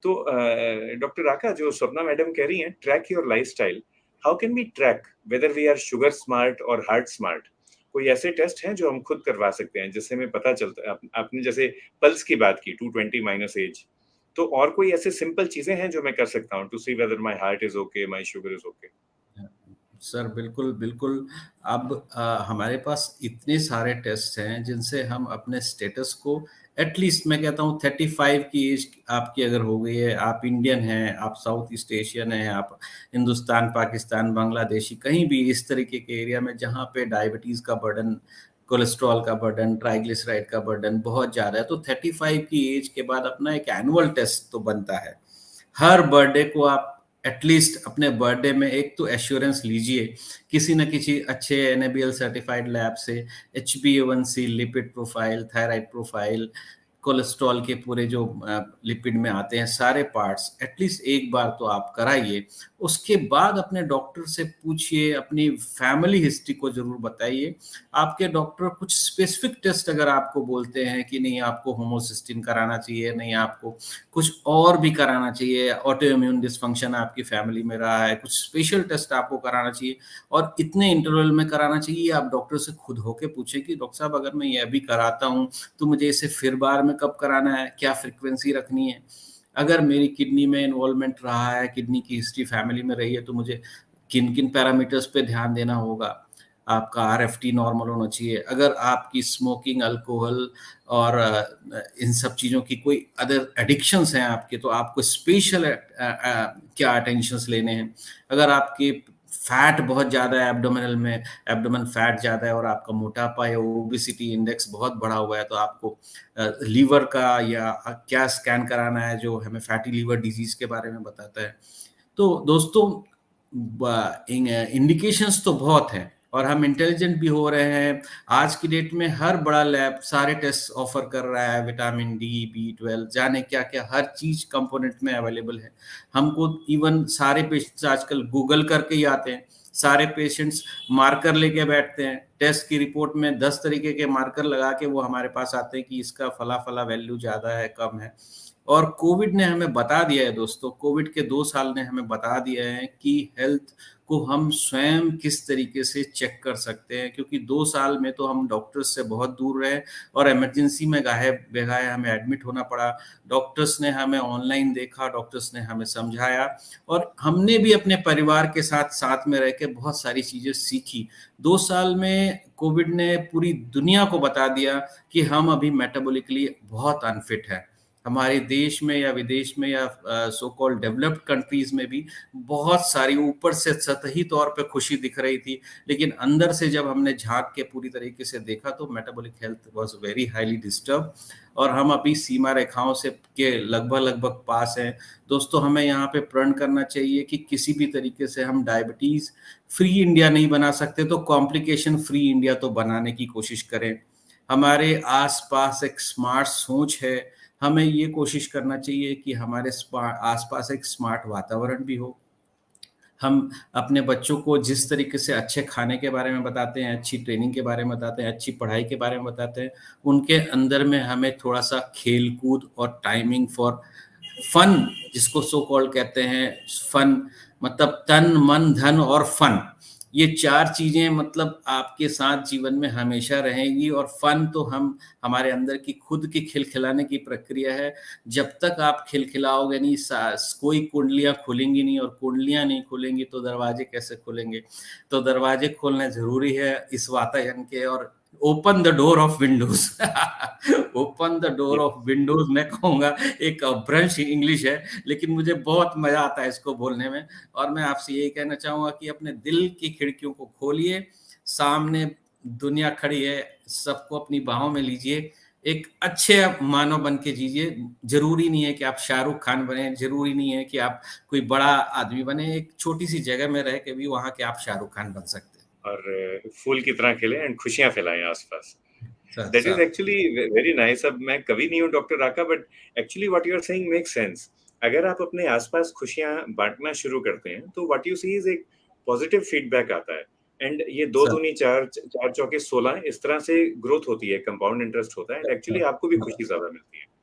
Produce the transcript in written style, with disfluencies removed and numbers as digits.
तो डॉक्टर राका, जो स्वप्ना मैडम कह रही हैं, track your lifestyle, how can we track whether we are sugar smart और हार्ट स्मार्ट? कोई ऐसे टेस्ट हैं जो हम खुद करवा सकते हैं जिससे हमें पता चलता है? आपने जैसे पल्स की बात की, 220 माइनस एज, तो और कोई ऐसे सिंपल चीजें हैं जो मैं कर सकता हूँ to see whether my heart is okay, my sugar is okay? Sir बिल्कुल, बिल्कुल। अब हमारे पास इतने सारे टेस्ट हैं जिनसे हम अपने स्टेटस को एटलीस्ट मैं कहता हूँ 35 की एज आपकी अगर हो गई है, आप इंडियन हैं, आप साउथ ईस्ट एशियन हैं, आप हिंदुस्तान, पाकिस्तान, बांग्लादेशी कहीं भी इस तरीके के एरिया में जहाँ पे डायबिटीज़ का बर्डन, कोलेस्ट्रॉल का बर्डन, ट्राइग्लिसराइड का बर्डन बहुत ज़्यादा है, तो 35 की एज के बाद अपना एक एनुअल टेस्ट तो बनता है। हर बर्थडे को आप एटलीस्ट अपने बर्थडे में एक तो एश्योरेंस लीजिए किसी न किसी अच्छे एनएबीएल सर्टिफाइड लैब से, एचबीए1सी, lipid profile, thyroid profile, cholesterol के पूरे जो लिपिड में आते हैं सारे पार्ट्स एटलीस्ट एक बार तो आप कराइए। उसके बाद अपने डॉक्टर से पूछिए, अपनी फैमिली हिस्ट्री को ज़रूर बताइए। आपके डॉक्टर कुछ स्पेसिफिक टेस्ट अगर आपको बोलते हैं कि नहीं आपको होमोसिस्टिन कराना चाहिए, नहीं आपको कुछ और भी कराना चाहिए, ऑटो इम्यून डिसफंक्शन आपकी फैमिली में रहा है, कुछ स्पेशल टेस्ट आपको कराना चाहिए और इतने इंटरवल में कराना चाहिए, आप डॉक्टर से खुद होके पूछे कि डॉक्टर साहब अगर मैं ये अभी कराता हूँ तो मुझे इसे फिर बार में कब कराना है, क्या फ्रीक्वेंसी रखनी है। अगर मेरी किडनी में इन्वॉल्वमेंट रहा है, किडनी की हिस्ट्री फैमिली में रही है, तो मुझे किन किन पैरामीटर्स पे ध्यान देना होगा। आपका आरएफटी नॉर्मल होना चाहिए। अगर आपकी स्मोकिंग, अल्कोहल और इन सब चीज़ों की कोई अदर एडिक्शंस हैं आपके, तो आपको स्पेशल क्या अटेंशंस लेने हैं। अगर आपके फैट बहुत ज़्यादा है एब्डोमिनल में, एब्डोमेन फैट ज़्यादा है और आपका मोटापा या ओबेसिटी इंडेक्स बहुत बढ़ा हुआ है, तो आपको लीवर का या क्या स्कैन कराना है जो हमें फैटी लीवर डिजीज़ के बारे में बताता है। तो दोस्तों इंडिकेशंस तो बहुत हैं और हम इंटेलिजेंट भी हो रहे हैं। आज की डेट में हर बड़ा लैब सारे टेस्ट ऑफर कर रहा है, विटामिन डी, बी12, जाने क्या क्या हर चीज कंपोनेंट में अवेलेबल है। हमको इवन सारे पेशेंट्स आजकल गूगल करके ही आते हैं। सारे पेशेंट्स मार्कर लेके बैठते हैं, टेस्ट की रिपोर्ट में 10 तरीके के मार्कर लगा के वो हमारे पास आते हैं कि इसका फला फला वैल्यू ज्यादा है, कम है। और कोविड ने हमें बता दिया है दोस्तों, कोविड के 2 साल ने हमें बता दिया है कि हेल्थ को हम स्वयं किस तरीके से चेक कर सकते हैं, क्योंकि 2 साल में तो हम डॉक्टर्स से बहुत दूर रहे और इमरजेंसी में गाहे बेगाए हमें एडमिट होना पड़ा। डॉक्टर्स ने हमें ऑनलाइन देखा, डॉक्टर्स ने हमें समझाया और हमने भी अपने परिवार के साथ साथ में रह के बहुत सारी चीज़ें सीखी। 2 साल में कोविड ने पूरी दुनिया को बता दिया कि हम अभी मेटाबॉलिकली बहुत अनफिट है। हमारे देश में या विदेश में या सो कॉल्ड डेवलप्ड कंट्रीज में भी बहुत सारी ऊपर से सतही तौर पे खुशी दिख रही थी, लेकिन अंदर से जब हमने झांक के पूरी तरीके से देखा तो metabolic health was very highly disturb और हम अभी सीमा रेखाओं से के लगभग लगभग पास हैं। दोस्तों हमें यहाँ पे प्रण करना चाहिए कि किसी भी तरीके से हम डायबिटीज फ्री इंडिया नहीं बना सकते तो कॉम्प्लिकेशन फ्री इंडिया तो बनाने की कोशिश करें। हमारे आसपास एक स्मार्ट सोच है, हमें ये कोशिश करना चाहिए कि हमारे आसपास एक स्मार्ट वातावरण भी हो। हम अपने बच्चों को जिस तरीके से अच्छे खाने के बारे में बताते हैं, अच्छी ट्रेनिंग के बारे में बताते हैं, अच्छी पढ़ाई के बारे में बताते हैं, उनके अंदर में हमें थोड़ा-सा खेल-कूद और टाइमिंग फॉर फन, जिसको सो कॉल्ड कहते हैं फन, मतलब तन, मन, धन और फन। ये 4 चीज़ें मतलब आपके साथ जीवन में हमेशा रहेंगी और फन तो हम हमारे अंदर की खुद की खिलखिलाने की प्रक्रिया है। जब तक आप खिलखिलाओगे नहीं कोई कुंडलियाँ खुलेंगी नहीं और कुंडलियाँ नहीं खुलेंगी तो दरवाजे कैसे खुलेंगे? तो दरवाजे खोलने ज़रूरी है इस वातायन के और open the door of Windows open the door of Windows मैं कहूँगा एक भ्रंश इंग्लिश है, लेकिन मुझे बहुत मज़ा आता है इसको बोलने में और मैं आपसे यही कहना चाहूँगा कि अपने दिल की खिड़कियों को खोलिए, सामने दुनिया खड़ी है, सबको अपनी बाहों में लीजिए, एक अच्छे मानव बन के जीजिए। ज़रूरी नहीं है कि आप शाहरुख खान बने, ज़रूरी नहीं है कि आप कोई बड़ा आदमी बने, एक छोटी-सी जगह में रह के भी वहाँ के आप शाहरुख खान बन सकते हैं। और फूल की तरह खिले एंड खुशियाँ फैलाएँ आस-पास। Sir that is sir actually very nice. अब मैं कवि नहीं हूँ doctor Raka, but actually what you are saying makes sense. अगर आप अपने आस-पास खुशियाँ बाँटना शुरू करते हैं, तो व्हाट यू सी इज़ एक पॉजिटिव फीडबैक आता है एंड ये 2 सर दूनी 4, 4 चौके 16, इस तरह से ग्रोथ होती है, कंपाउंड इंटरेस्ट होता है एंड एक्चुअली आपको भी सर खुशी ज़्यादा मिलती है।